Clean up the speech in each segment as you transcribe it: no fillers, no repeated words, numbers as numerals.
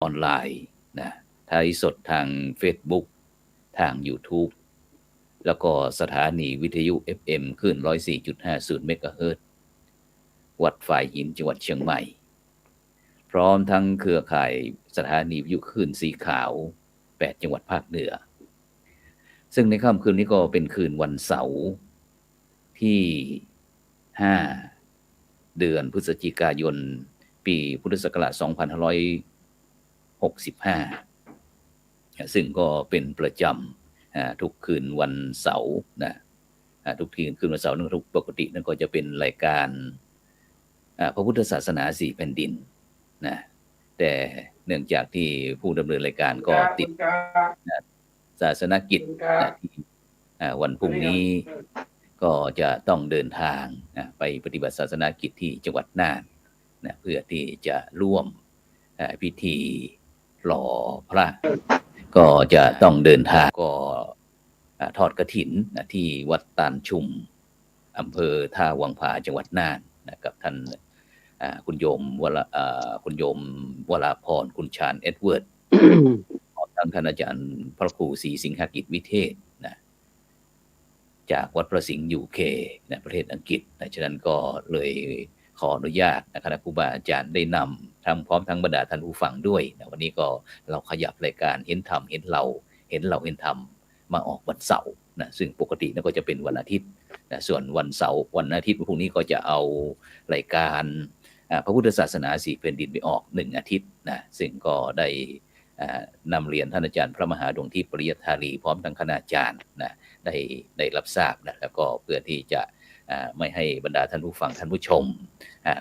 อนไลน์นะถ่ายสดทาง Facebook ทาง YouTube แล้วก็สถานีวิทยุ FM คลื่น 104.50 เมกะเฮิรตซ์วัดฝ่ายหินจังหวัดเชียงใหม่พร้อมทั้งเครือข่ายสถานีวิทยุคลื่นสีขาว8จังหวัดภาคเหนือซึ่งในค่ำคืนนี้ก็เป็นคืนวันเสาร์ที่5เดือนพฤศจิกายนปีพุทธศักราช2565ซึ่งก็เป็นประจำทุกคืนวันเสาร์นะทุกคืนวันเสาร์ทุกปกตินั่นก็จะเป็นรายการพระพุทธศาสนา4แผ่นดินนะแต่เนื่องจากที่ผู้ดำเนินรายการก็ติดศาสนกิจที่วันพรุ่งนี้ก็จะต้องเดินทางไปปฏิบัติศาสนกิจที่จังหวัดน่านนะเพื่อที่จะร่วมพิธีหล่อพระก็จะต้องเดินทางก็ทอดกฐินที่วัดตาลชุมอำเภอท่าวังผาจังหวัดน่านกับท่านคุณโยมวราพรคุณชาญเอ็ดเวิร์ด ทางท่านอาจารย์พระครูศรีสิงหกิจวิเทศนะจากวัดพระสิงห์ยูเคนะประเทศอังกฤษฉะนั้นก็เลยขออนุญาตคณะครูบาอาจารย์ได้นำทำพร้อมทั้งบรรดาท่านผู้ฟังด้วยนะวันนี้ก็เราขยับรายการเห็นธรรมเห็นเราเห็นธรรมมาออกวันเสาร์นะซึ่งปกตินั่นก็จะเป็นวันอาทิตย์นะส่วนวันเสาร์วันอาทิตย์พรุ่งนี้ก็จะเอารายการพระพุทธศาสนา4แผ่นดินไปออก1อาทิตย์นะซึ่งก็ได้นำเรียนท่านอาจารย์พระมหาดวงทิพย์ปริยัติธารีพร้อมทั้งคณาจารย์นะได้รับทราบนะแล้วก็เพื่อที่จะไม่ให้บรรดาท่านผู้ฟังท่านผู้ชม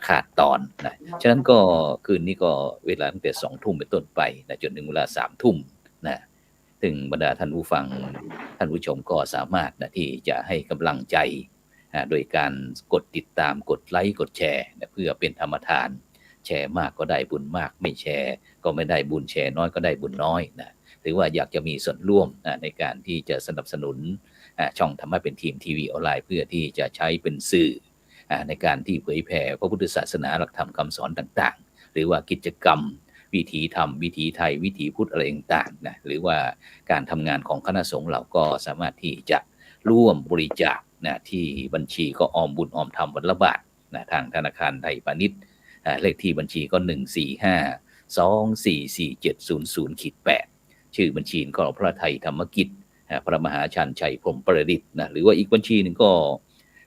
ขาดตอนนะฉะนั้นก็คืนนี้ก็เวลาตั้งแต่20:00 นเป็นต้นไปนะจนถึงเวลา21:00 นนะซึ่งบรรดาท่านผู้ฟังท่านผู้ชมก็สามารถนะที่จะให้กำลังใจโดยการกดติดตามกดไลค์กดแชร์นะเพื่อเป็นธรรมทานแชร์มากก็ได้บุญมากไม่แชร์ก็ไม่ได้บุญแชร์น้อยก็ได้บุญน้อยนะหรือว่าอยากจะมีส่วนร่วมในการที่จะสนับสนุนช่องธรรมะเป็นทีมทีวีออนไลน์เพื่อที่จะใช้เป็นสื่อในการที่เผยแผ่พระพุทธศาสนาหลักธรรมคำสอนต่างๆหรือว่ากิจกรรมวิถีธรรมวิถีไทยวิถีพุทธอะไรต่างๆนะหรือว่าการทำงานของคณะสงฆ์เราก็สามารถที่จะร่วมบริจาคนะที่บัญชีก็ออมบุญออมธรรมวันละบาทนะทางธนาคารไทยพาณิชย์เลขที่บัญชีก็145244700-8ชื่อบัญชีก็พระไทยธรรมกิจพระมหาชันชัยพรหมประดิษฐ์นะหรือว่าอีกบัญชีหนึ่งก็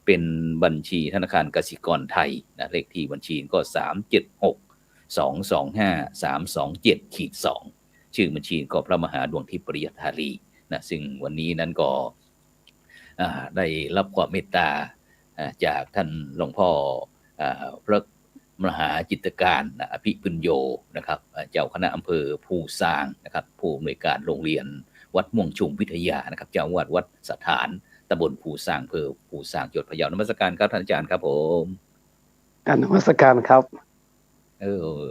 เป็นบัญชีธนาคารกสิกรไทยนะเลขที่บัญชีก็376225327327-2ชื่อบัญชีก็พระมหาดวงทิพย์ปริยัติธารีนะซึ่งวันนี้นั้นก็ได้รับความเมตตาจากท่านหลวงพ่อพระมหาจิตการอภิปุญโญนะครับเจ้าคณะอำเภอภูซางนะครับผู้อำนวยการโรงเรียนวัดม่วงชุมวิทยานะครับเจ้าอาวาสวัดสถานตำบลภูซางอำเภอภูซางจังหวัดพะเยานมัสการครับท่านอาจารย์ครับผมนมัสการครับ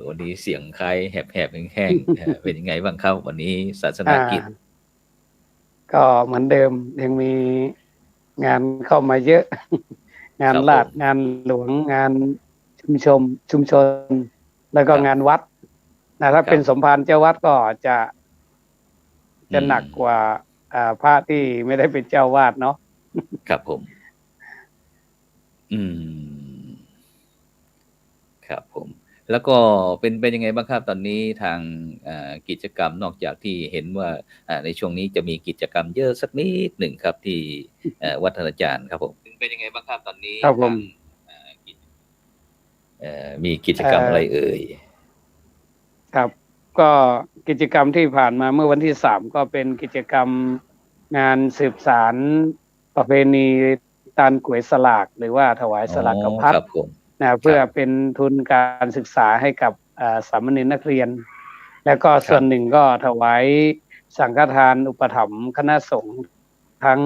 วันนี้เสียงคล้ายแหบๆแห้งๆเป็นยังไงบ้างครับวันนี้ศาสนกิจก็เหมือนเดิมยังมีงานเข้ามาเยอะงานลาดงานหลวงงานชุมชนแล้วก็งานวัดนะถ้าเป็นสมภารเจ้าวัดก็จะหนักกว่าพระที่ไม่ได้เป็นเจ้าวาดเนาะครับผมครับผมแล้วก็เป็นยังไงบ้างครับตอนนี้ทางกิจกรรมนอกจากที่เห็นว่าในช่วงนี้จะมีกิจกรรมเยอะสักนิดหนึ่งครับที่วัดท่านอาจารย์ครับผมเป็นยังไงบ้างครับตอนนี้ครับผมมีกิจกรรมอะไรเอ่ยครับก็กิจกรรมที่ผ่านมาเมื่อวันที่3ก็เป็นกิจกรรมงานสืบสารประเพณีตานก๋วยสลากหรือว่าถวายสลากกับพัดนะเพื่อเป็นทุนการศึกษาให้กับสามเณรนักเรียนแล้วก็ส่วนหนึ่งก็ถวายสังฆทานอุปถัมภ์คณะสงฆ์ทั้ง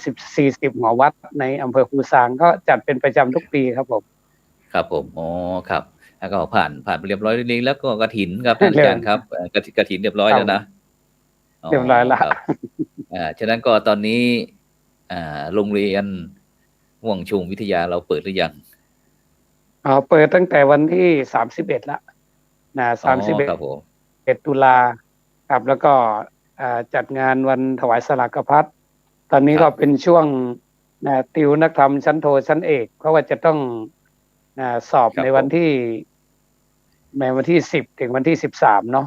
40 หอวัดในอำเภอภูซางก็จัดเป็นประจำทุกปีครับผมครับผมครับแล้วก็ผ่านไปเรียบร้อยแล้วก็กฐินครับอาจารย์ครับกฐินเรียบร้อยแล้วนะเรียบร้อยแล้วฉะนั้นก็ตอนนี้โรงเรียนม่วงชุมวิทยาเราเปิดหรือยังเปิดตั้งแต่วันที่31แล้วนะ31ครับผม ตุลาครับแล้วก็จัดงานวันถวายสลากพัดตอนนี้ก็เป็นช่วงติวนักธรรมชั้นโทชั้นเอกเพราะว่าจะต้องสอบในวันที่10 ถึงวันที่ 13เนาะ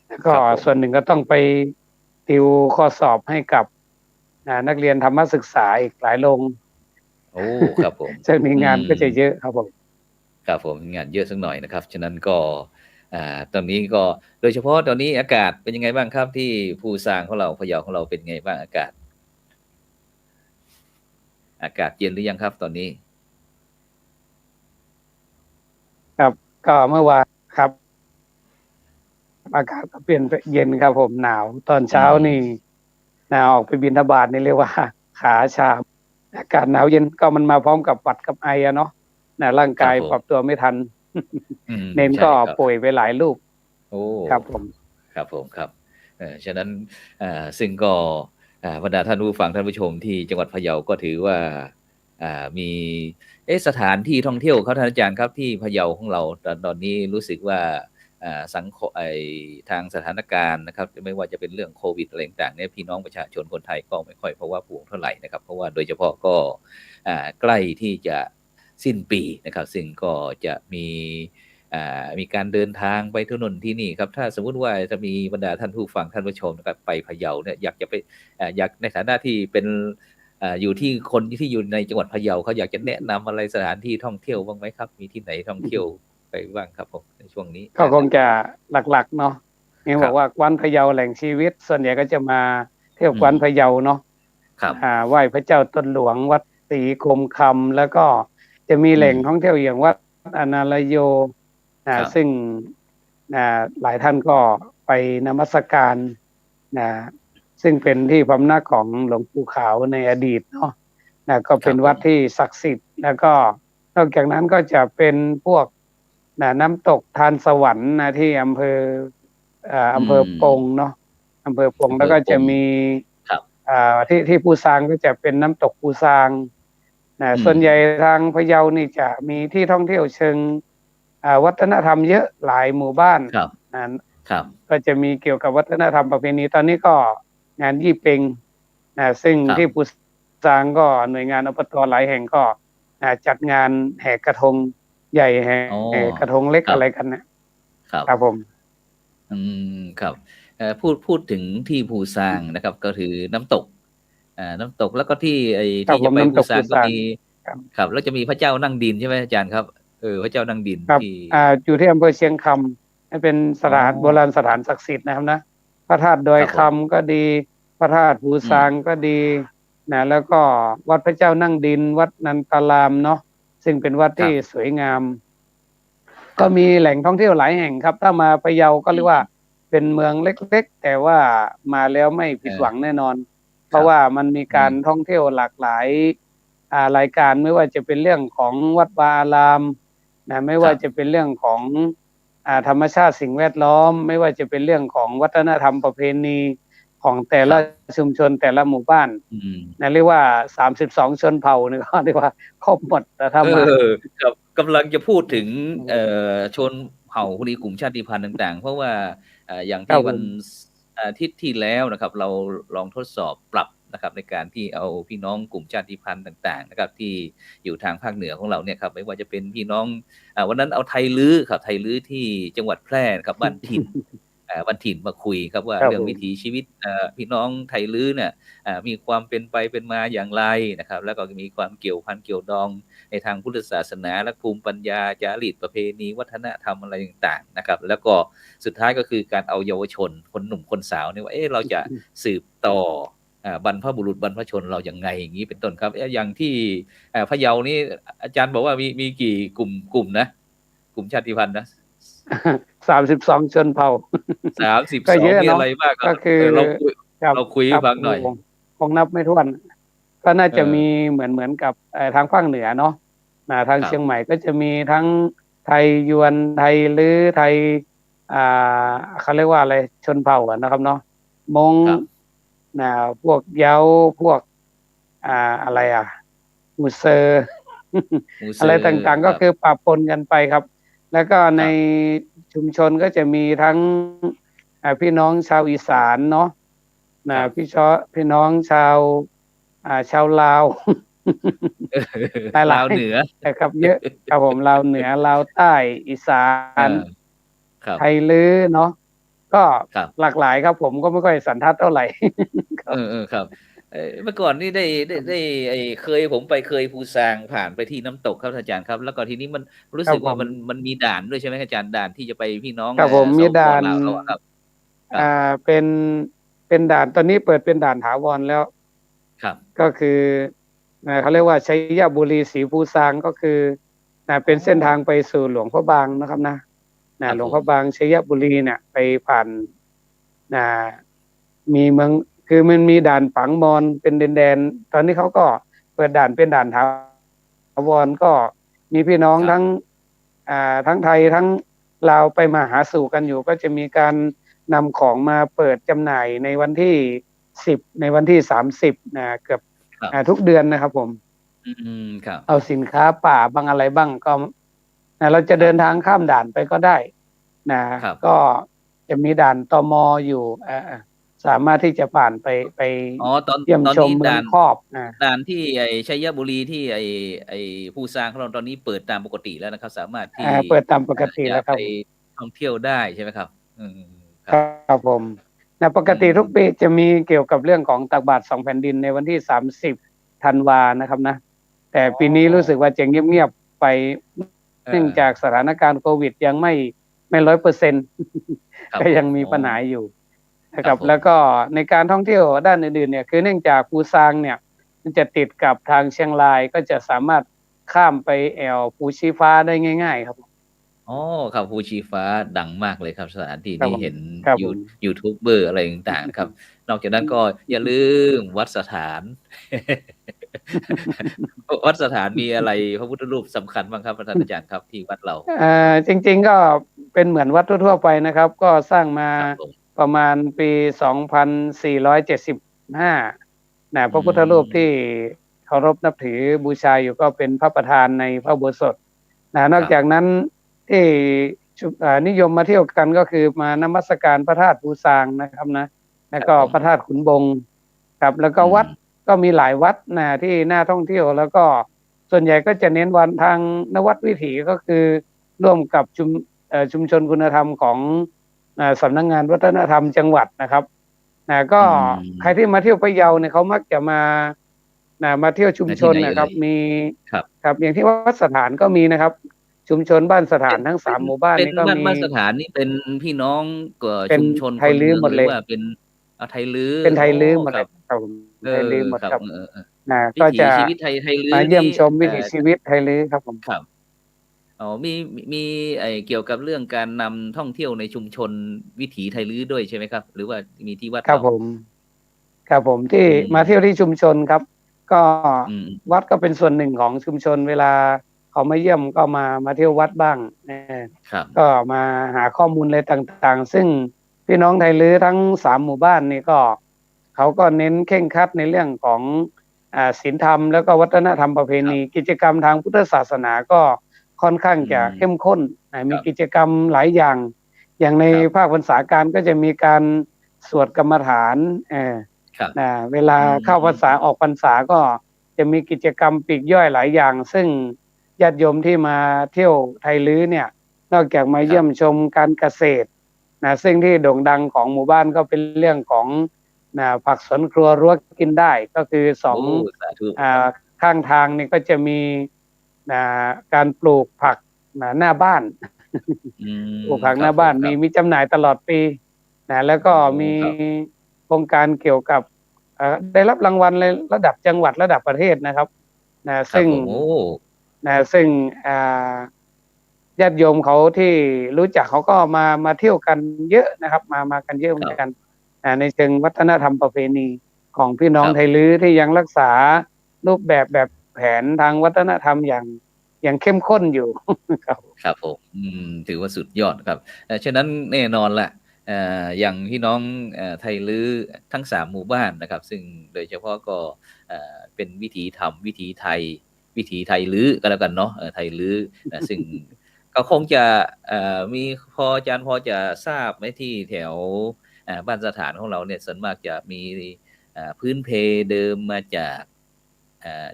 แล้วก็ส่วนหนึ่งก็ต้องไปติวข้อสอบให้กับนักเรียนธรรมศึกษาอีกหลายโรงโอ้ครับผมจะมีงานก็จะเยอะครับผมครับผมงานเยอะสักหน่อยนะครับฉะนั้นก็ตอนนี้ก็โดยเฉพาะตอนนี้อากาศเป็นยังไงบ้างครับที่ภูซางของเราพะเยาของเราเป็นไงบ้างอากาศเย็นหรือยังครับตอนนี้ครับก็เมื่อวานครับอากาศก็เปลี่ยนไปเย็นครับผมหนาวตอนเช้านี่หนาวออกไปบิณฑบาตนี่เรียกว่าขาชาอากาศหนาวเย็นก็มันมาพร้อมกับหวัดกับไอเนาะร่างกายปรับตัวไม่ทันเน้นก็ป่วยไปหลายลูกโอ้ครับผมครับฉะนั้นซึ่งก็บรรดาท่านผู้ฟังท่านผู้ชมที่จังหวัดพะเยาก็ถือว่ามีสถานที่ท่องเที่ยวครับท่านอาจารย์ครับที่พะเยาของเราตอนนี้รู้สึกว่าสังคมทางสถานการณ์นะครับไม่ว่าจะเป็นเรื่องโควิดอะไรต่างๆเนี่ยพี่น้องประชาชนคนไทยก็ไม่ค่อยเพราะว่าห่วงเท่าไหร่นะครับเพราะว่าโดยเฉพาะก็ใกล้ที่จะสิ้นปีนะครับซึ่งก็จะมีการเดินทางไปที่นู่นที่นี่ครับถ้าสมมุติว่าจะมีบรรดาท่านผู้ฟังท่านผู้ชมนะครับไปพะเยาเนี่ยอยากจะไปอยากในฐานะที่เป็นอยู่ที่คนที่อยู่ในจังหวัดพะเยาเขาอยากจะแนะนำอะไรสถานที่ท่องเที่ยวบ้างไหมครับมีที่ไหนท่องเที่ยวไปบ้างครับผมในช่วงนี้ก็คงจะหลักๆเนาะนี่บอกว่ากวานพะเยาแหล่งชีวิตส่วนใหญ่ก็จะมาเที่ยวกวานพะเยาเนาะไหว้พระเจ้าตนหลวงวัดศรีคมคำแล้วก็จะมีแหล่งท่องเที่ยวอย่างวัดอนาลโยซึ่งหลายท่านก็ไปนมัสการซึ่งเป็นที่พำนักของหลวงปู่ขาวในอดีตเนาะก็เป็นวัดที่ศักดิ์สิทธิ์แล้วก็นอกจากนั้นก็จะเป็นพวกน้ำตกทานสวรรค์ที่อำเภอปงเนาะอำเภอปงแล้วก็จะมีที่ปูซางก็จะเป็นน้ำตกปูซางส่วนใหญ่ทางพะเยานี่จะมีที่ท่องเที่ยวเชิงวัฒนธรรมเยอะหลายหมู่บ้านก็จะมีเกี่ยวกับวัฒนธรรมประเพณีตอนนี้ก็งานยี่เป็งซึ่งที่ปูซางก็หน่วยงานอบตหลายแห่งก็จัดงานแห่กระทงใหญ่แห่กระทงเล็กอะไรกันนะครับผมครับพูดถึงที่ภูซางนะครับก็คือน้ำตกแล้วก็ที่ที่จะไปภูซางก็มีครับแล้วจะมีพระเจ้านั่งดินใช่ไหมอาจารย์ครับพระเจ้านั่งดินที่อยู่ที่อำเภอเชียงคำเป็นสถานโบราณสถานศักดิ์สิทธิ์นะครับนะพระธาตุดอยคำก็ดีพระธาตุภูซางก็ดีแล้วก็วัดพระเจ้านั่งดินวัดนันตารามเนาะซึ่งเป็นวัดที่สวยงามก็มีแหล่งท่องเที่ยวหลายแห่งครับถ้ามาพะเยาก็เรียกว่าเป็นเมืองเล็กๆแต่ว่ามาแล้วไม่ผิดหวังแน่นอนเพราะว่ามันมีการท่องเที่ยวหลากหลายรายการไม่ว่าจะเป็นเรื่องของวัดวาอารามไม่ว่าจะเป็นเรื่องของธรรมชาติสิ่งแวดล้อมไม่ว่าจะเป็นเรื่องของวัฒนธรรมประเพณีของแต่ละชุมชนแต่ละหมู่บ้านเรียกว่า32ชนเผ่านี่ก็เรียกว่าครบหมดแต่ถ้ามาครับกำลังจะพูดถึงชนเผ่าพวกนี้กลุ่มชาติพันธุ์ต่างๆเพราะว่าอย่างที่วันอาทิตย์ที่แล้วนะครับเราลองทดสอบปรับนะครับในการที่เอาพี่น้องกลุ่มชาติพันธุ์ต่างๆนะครับที่อยู่ทางภาคเหนือของเราเนี่ยครับไม่ว่าจะเป็นพี่น้องวันนั้นเอาไทยลื้อครับไทยลื้อที่จังหวัดแพร่ครับบ้านถิ่นวันถิ่นมาคุยครับว่าเรื่องวิถีชีวิตพี่น้องไทยลื้อเนี่ยมีความเป็นไปเป็นมาอย่างไรนะครับแล้วก็มีความเกี่ยวพันเกี่ยวดองในทางพุทธศาสนาและภูมิปัญญาจารีตประเพณีวัฒนธรรมอะไรต่างๆนะครับแล้วก็สุดท้ายก็คือการเอาเยาวชนคนหนุ่มคนสาวเนี่ยว่าเราจะสืบต่อบรรพบุรุษบรรพชนเราอย่างไงอย่างนี้เป็นต้นครับอย่างที่พะเยานี่อาจารย์บอกว่ามีกี่กลุ่มนะกลุ่มชาติพันธุ์นะ32ชนเผ่า32มีอะไรบ้างก็คือเราคุยให้ฟังหน่อยคงนับไม่ถ้วนก็น่าจะมีเหมือนกับทางภาคเหนือเนาะทางเชียงใหม่ก็จะมีทั้งไทยยวนไทยลื้อไทยเขาเรียกว่าอะไรชนเผ่านะครับเนาะมงพวกเยาพวกอะไรมูเซอร์อะไรต่างๆก็คือปะปนกันไปครับแล้วก็ในชุมชนก็จะมีทั้ง พี่น้องชาวอีสานเนาะ ค นะ รับ พี่น้องชาวลาว ห ลา ลา วย เหนือ นะครับเยอะครับผมลาวเหนือลาวใต้อีสา เอน อครับ ไทยลื้อเนาะก็ ครับ หลากหลายครับผมก็ไม่ค่อยสันทัดเท่าไหร่ ครั เอบ อครับเมื่อก่อนนี่ได้ผมไปเคยภูซางผ่านไปที่น้ำตกครับอาจารย์ครับ แล้วก็ทีนี้มันรู้สึกว่ามันมีด่านด้วยใช่ไหมอาจารย์ด่านที่จะไปพี่น้อง ครับผม ส มี ป ด่าน ลาวเราอะครับครับ เป็นด่านตอนนี้เปิดเป็นด่านถาวรแล้ว ครับ ก็คือเขาเรียกว่าชัยบุรีศรีภูซางก็คือเป็นเส้นทางไปสู่หลวงพระบางนะครับนะครับ หลวงพระบางชัยบุรีเนี่ยไปผ่านมีเมืองคือมันมีด่านปังมอนเป็นแดนตอนนี้เขาก็เปิดด่านเป็นด่านถาวรก็มีพี่น้อง ครับ ทั้งไทยทั้งลาวไปมาหาสู่กันอยู่ ก็จะมีการนำของมาเปิดจำหน่ายในวันที่10ในวันที่30เกือบ ครับ ทุกเดือนนะครับผม ครับ เอาสินค้าป่าบางอะไรบ้างก็เราจะเดินทางข้ามด่านไปก็ได้นะครับ ก็จะมีด่านตมอยู่สามารถที่จะผ่านไป อ๋อตอน เยี่ยม ตอน ชม นี้ เมือง ด่าน ครอบด่านที่ชัยบุรีที่ภูซางของเราตอนนี้เปิดตามปกติแล้วนะครับ สามารถที่ เปิดตามปกติ จะ แล้วครั ไป บ ท่องเที่ยวได้ใช่ไหมครับค ครับ รับผมปกติทุกปีจะมีเกี่ยวกับเรื่องของตักบาตร2 แผ่นดินในวันที่30 ธันวานะครับนะ แต่ปีนี้รู้สึกว่าจะเงียบๆไปเนื่องจากสถานการณ์โควิดยังไม่ 100% ก็ยังมีปัญหาอยู่นะครับ แล้วก็ในการท่องเที่ยวด้านอื่นๆเนี่ยคือเนื่องจากภูซางเนี่ยมันจะติดกับทางเชียงรายก็จะสามารถข้ามไปแอวภูชีฟ้าได้ง่ายๆครับ อ๋อครับภูชีฟ้าดังมากเลยครับสถานที่ ครับ ที่ ผม เห็น ครับผม ยูทูบเบอร์อะไรต่างๆนะครับ นอกจากนั้นก็อย่าลืมวัดสถาน วัดสถานมีอะไรพระพุทธรูปสำคัญบ้างครับท่านอาจารย์ครับที่วัดเรา จริงๆก็เป็นเหมือนวัดทั่วๆไปนะครับ ก็สร้างมา ครับผม ประมาณปี 2475พระพุทธรูปที่เคารพนับถือบูชาอยู่ก็เป็นพระประธานในพระอุโบสถนอกจากนั้นที่นิยมมาเที่ยวกันก็คือมานมัสการพระธาตุภูซางนะครับนะแล้วก็พระธาตุขุนบงครับแล้วก็วัดก็มีหลายวัดที่น่าท่องเที่ยวแล้วก็ส่วนใหญ่ก็จะเน้นวันทางนวัดวิถีก็คือร่วมกับชุมชนคุณธรรมของสำนักงานวัฒนธรรมจังหวัดนะครับก็ใครที่มาเที่ยวพะเยาเนี่ยเขามักจะมาเที่ยวชุมชนนะครับมีครับอย่างที่วัดสถานก็มีนะครับชุมชนบ้านสถานทั้ง3หมู่บ้านนี่ก็มีบ้านสถานนี่เป็นพี่น้องชุมชน ไทยลื้อหมดเลย ว่าเป็นไทยลื้อ เป็นไทยลื้อหมดเลยครับไทยลื้อหมดครับก็จะ ชีวิตไทยลื้อ มาเยี่ยมชมวิถีชีวิตไทยลื้อครับผมครับอ๋อมีเกี่ยวกับเรื่องการนำท่องเที่ยวในชุมชนวิถีไทยลื้อด้วยใช่ไหมครับ หรือว่ามีที่วัด ครับผมที่มาเที่ยวที่ชุมชนครับ ก็วัดก็เป็นส่วนหนึ่งของชุมชนเวลาเขามาเยี่ยมก็มาเที่ยววัดบ้างก็มาหาข้อมูลอะไรต่างๆซึ่งพี่น้องไทยลื้อทั้ง3หมู่บ้านนี่ก็เขาก็เน้นเคร่งครัดในเรื่องของศีลธรรมแล้วก็วัฒนธรรมประเพณีกิจกรรมทางพุทธศาสนาก็ค่อนข้างจะเข้มข้นมีกิจกรรมหลายอย่างในภาคพรรษาการก็จะมีการสวดกรรมฐานเวลาเข้าพรรษาออกพรรษาก็จะมีกิจกรรมปลีกย่อยหลายอย่างซึ่งญาติโยมที่มาเที่ยวไทยลื้อเนี่ยนอกจากมาเยี่ยมชมการเกษตรซึ่งที่โด่งดังของหมู่บ้านก็เป็นเรื่องของผักสวนครัวรั้วกินได้ก็คือข้างทางนี่ก็จะมีการปลูกผักหน้าบ้านปลูกผักหน้าบ้านมีจำหน่ายตลอดปีแล้วก็มีโครงการเกี่ยวกับได้รับรางวัลระดับจังหวัดระดับประเทศนะครับซึ่งญาติโยมเขาที่รู้จักเขาก็มาเที่ยวกันเยอะนะครับมากันเยอะเหมือนกันในเชิงวัฒนธรรมประเพณีของพี่น้องไทยลื้อที่ยังรักษารูปแบบแผนทางวัฒนธรรมอย่างเข้มข้นอยู่ครับผมถือว่าสุดยอดครับฉะนั้นแน่นอนละอย่างพี่น้องไทยลื้อทั้ง3หมู่บ้านนะครับซึ่งโดยเฉพาะก็เป็นวิถีธรรมวิถีไทยลื้อก็แล้วกันเนาะไทยลื้อซึ่ง ก็คงจะมีอาจารย์พอจะทราบไหมที่แถวบ้านสถานของเราเนี่ยส่วนมากจะมีพื้นเพเดิมมาจาก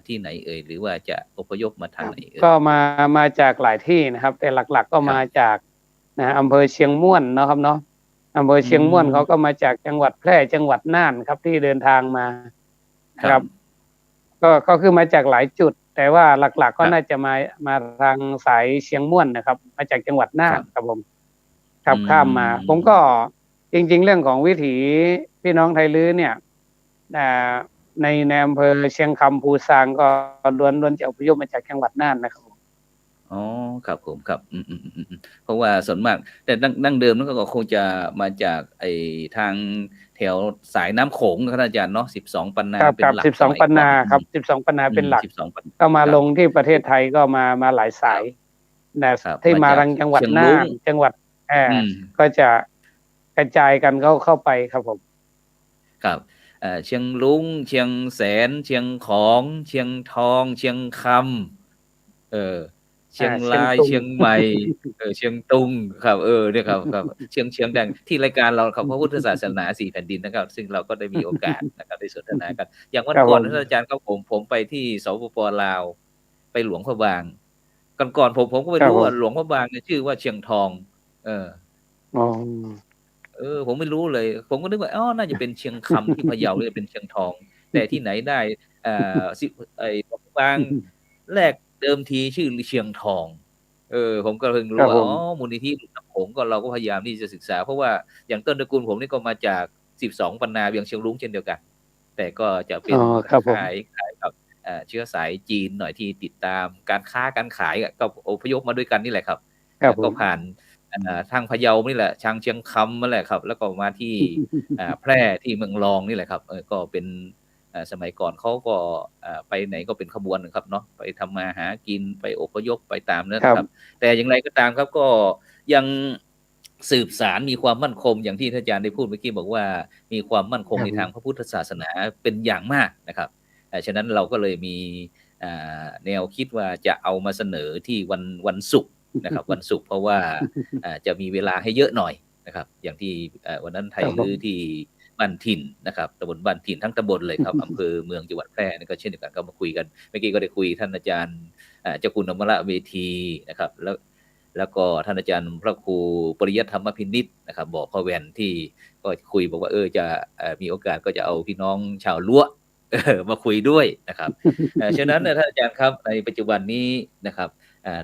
ที่ไหนเอ่ยหรือว่าจะอพยพมาทางไหนเอ่ยก็มาจากหลายที่นะครับแต่หลักๆก็มาจากอำเภอเชียงม่วนเนาะครับเนาะอำเภอเชียงม่วนเขาก็มาจากจังหวัดแพร่จังหวัดน่านครับที่เดินทางมาครับก็คือมาจากหลายจุดแต่ว่าหลักๆก็น่าจะมาทางสายเชียงม่วนนะครับมาจากจังหวัดน่านครับผมครับข้ามมาผมก็จริงๆเรื่องของวิถีพี่น้องไทยลื้อเนี่ยในอำเภอเชียงคำภูซางก็ล้วนจะอพยพมาจากจังหวัดน่านนะครับอ๋อครับผมครับเพราะว่าส่วนมากแต่ดั้งเดิมนั่นก็คงจะมาจากทางแถวสายน้ำโขงครับอาจารย์เนาะ12 ปันนาเป็นหลัก12 ปันนาครับ12 ปันนาเป็นหลักก็มาลงที่ประเทศไทยก็มาหลายสายที่มาทางจังหวัดน่านจังหวัดก็จะกระจายกันเข้าไปครับผมครับเชียงรุ้งเชียงแสนเชียงของเชียงทองเชียงคำเชียงรายเชียงใหม่เชียงตุงครับเนี่ยครับเชียงแดงที่รายการเราครับพระพุทธศาสนา4 แผ่นดินนะครับซึ่งเราก็ได้มีโอกาสนะครับได้สนทนากันอย่างวันก่อนท่านอาจารย์ครับผมไปที่สปป.ลาวไปหลวงพระบางก่อนผมก็ไม่รู้ว่าหลวงพระบางเนี่ยชื่อว่าเชียงทองผมไม่รู้เลยผมก็นึกว่าน่าจะเป็นเชียงคำที่พะเยาหรือเป็นเชียงทองแต่ที่ไหนได้หลวงพระบางแรกเดิมทีชื่อเชียงทองผมก็เพิ่งรู้ว่ามูลนิธิผมก็เราก็พยายามที่จะศึกษาเพราะว่าอย่างต้นตระกูลผมนี่ก็มาจาก12 ปันนาเวียงเชียงรุ้งเช่นเดียวกันแต่ก็จะเป็นคล้ายกับเชื้อสายจีนหน่อยที่ติดตามการค้าการขายก็อพยพมาด้วยกันนี่แหละครับก็ผ่านทางพะเยานี่แหละเชียงคำนั่นแหละครับแล้วก็มาที่แพร่ที่เมืองรองนี่แหละครับก็เป็นสมัยก่อนเขาก็ไปไหนก็เป็นขบวนครับเนาะไปทำมาหากินไปอพยพไปตามนั้นครับแต่อย่างไรก็ตามครับก็ยังสืบสารมีความมั่นคงอย่างที่ท่านอาจารย์ได้พูดเมื่อกี้บอกว่ามีความมั่นคงในทางพระพุทธศาสนาเป็นอย่างมากนะครับฉะนั้นเราก็เลยมีแนวคิดว่าจะเอามาเสนอที่วันศุกร์นะครับวันศุกร์เพราะว่าจะมีเวลาให้เยอะหน่อยนะครับอย่างที่วันนั้นไทยลื้อที่บ้านถิ่นนะครับตำบลบ้านถิ่นทั้งตำบลเลยครับอำเภอเมืองจังหวัดแพร่นี่ก็เช่นเดียวกันก็มาคุยกันเมื่อกี้ก็ได้คุยท่านอาจารย์เจ้าคุณอมรเวทีนะครับแล้วก็ท่านอาจารย์พระครูปริยัติธรรมพินิจนะครับบอกพ่อแวนที่ก็คุยบอกว่าจะมีโอกาสก็จะเอาพี่น้องชาวล้วมาคุยด้วยนะครับฉะนั้นท่านอาจารย์ครับในปัจจุบันนี้นะครับ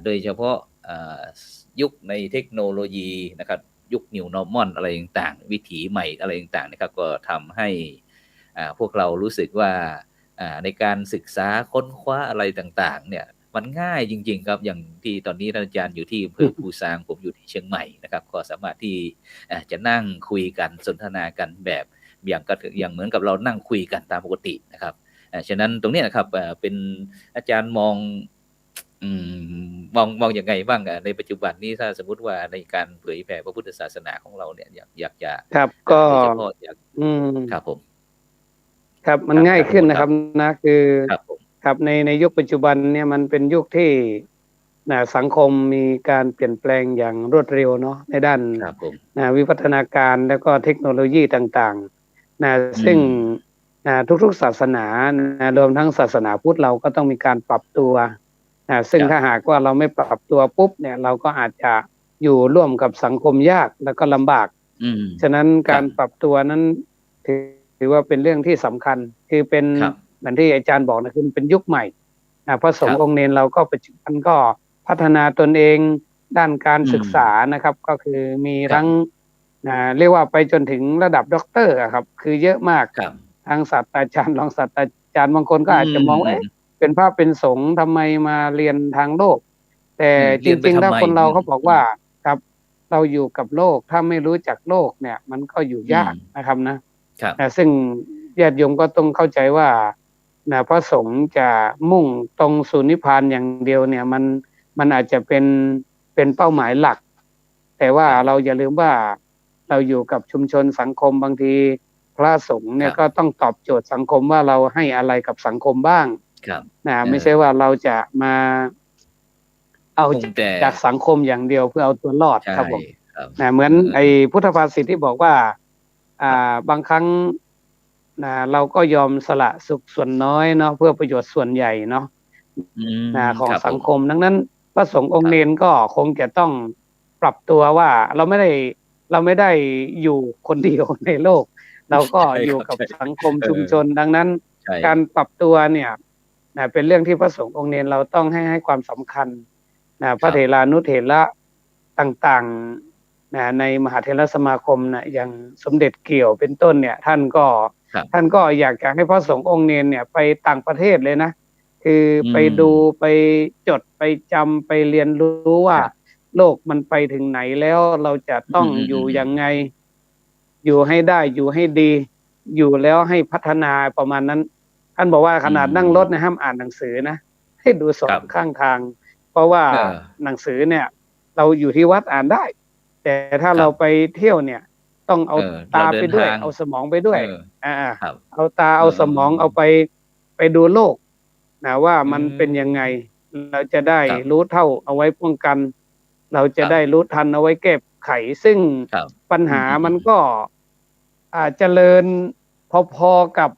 โดยเฉพาะยุคในเทคโนโลยีนะครับยุค New Normal อะไรต่างๆวิถีใหม่อะไรต่างๆนะครับก็ทำให้พวกเรารู้สึกว่าในการศึกษาค้นคว้าอะไรต่างๆเนี่ยมันง่ายจริงๆครับอย่างที่ตอนนี้ท่านอาจารย์อยู่ที่อำเภอภูซางผมอยู่ที่เชียงใหม่นะครับก็สามารถที่จะนั่งคุยกันสนทนากันแบบอย่างเหมือนกับเรานั่งคุยกันตามปกตินะครับฉะนั้นตรงนี้นะครับเป็นอาจารย์มองยังไงบ้างในปัจจุบันนี้ถ้าสมมุติว่าในการเผยแผ่พระพุทธศาสนาของเราเนี่ยอยากจะครับก็เฉพาะครับผมครับมันง่ายขึ้นนะครับนะคือครับในยุคปัจจุบันเนี่ยมันเป็นยุคที่สังคมมีการเปลี่ยนแปลงอย่างรวดเร็วเนาะในด้านวิวัฒนาการแล้วก็เทคโนโลยีต่างๆซึ่งทุกๆศาสนารวมทั้งศาสนาพุทธเราก็ต้องมีการปรับตัวซึ่งถ้าหากว่าเราไม่ปรับตัวปุ๊บเนี่ยเราก็อาจจะอยู่ร่วมกับสังคมยากแล้วก็ลำบากฉะนั้นการปรับตัวนั้นถือว่าเป็นเรื่องที่สำคัญคือเป็นเหมือนที่อาจารย์บอกนะคือเป็นยุคใหม่พระสงฆ์องค์เนรเราก็ปัจจุบันก็พัฒนาตนเองด้านการศึกษานะครับก็คือมีทั้งเรียกว่าไปจนถึงระดับด็อกเตอร์ครับคือเยอะมากทางศาสตราจารย์รองศาสตราจารย์บางคนก็อาจจะมองว่าเป็นพระเป็นสงฆ์ทำไมมาเรียนทางโลกแต่จริงๆถ้าคนเราเขาบอกว่าครับเราอยู่กับโลกถ้าไม่รู้จักโลกเนี่ยมันก็อยู่ยากนะครับนะซึ่งญาติโยมก็ต้องเข้าใจว่าพระสงฆ์จะมุ่งตรงสู่นิพพานอย่างเดียวเนี่ยมันอาจจะเป็นเป้าหมายหลักแต่ว่าเราอย่าลืมว่าเราอยู่กับชุมชนสังคมบางทีพระสงฆ์เนี่ยก็ต้องตอบโจทย์สังคมว่าเราให้อะไรกับสังคมบ้างไม่ใช่ว่าเราจะมา เอา มุ่งแต่ จากสังคมอย่างเดียวเพื่อเอาตัวรอด ใช่ ครับผม ครับ เหมือนไอ้พุทธภาษิตที่บอกว่า ครับ บางครั้งเราก็ยอมสละสุขส่วนน้อยเนาะเพื่อประโยชน์ส่วนใหญ่เนาะ อืม ของ ครับ สั ผ ง ม คม ดังนั้นพระสงฆ์องค์ ครับ เณรก็คงจะต้องปรับตัวว่าเราไม่ได้อยู่คนเดียวในโลก เราก็ ใช่ อยู่ ครับ กับ ใช่ สังคม เออ ชุมชน ดังนั้น ใช่ การปรับตัวเนี่ยเป็นเรื่องที่พระสงฆ์องค์เณรเราต้องให้ความสำคัญพระเถรานุเถระต่างๆในมหาเถรสมาคมอย่างสมเด็จเกี่ยวเป็นต้นเนี่ยท่านก็ ครับ ท่านก็อยากจะให้พระสงฆ์องค์เณรเนี่ยไปต่างประเทศเลยนะ คือไปดูไปจดไปจำไปเรียนรู้ว่า ครับ โลกมันไปถึงไหนแล้วเราจะต้องอยู่ยังไง อยู่ให้ได้อยู่ให้ดี อยู่แล้วให้พัฒนาประมาณนั้น ท่านบอกว่าขนาดนั่งรถห้ามอ่านหนังสือนะ ให้ดูสองข้างทาง เพราะว่าหนังสือเนี่ยเราอยู่ที่วัดอ่านได้ แต่ถ้าเราไปเที่ยวเนี่ยต้องเอาตาไปด้วยเอาสมองไปด้วยเอาตาเอาสมองเอาไปดูโลกว่ามันเป็นยังไงเราจะได้รู้เท่าเอาไว้ป้องกัน เราจะได้รู้ทันเอาไว้แก้ไขซึ่งปัญหามันก็เจริญพอๆกับ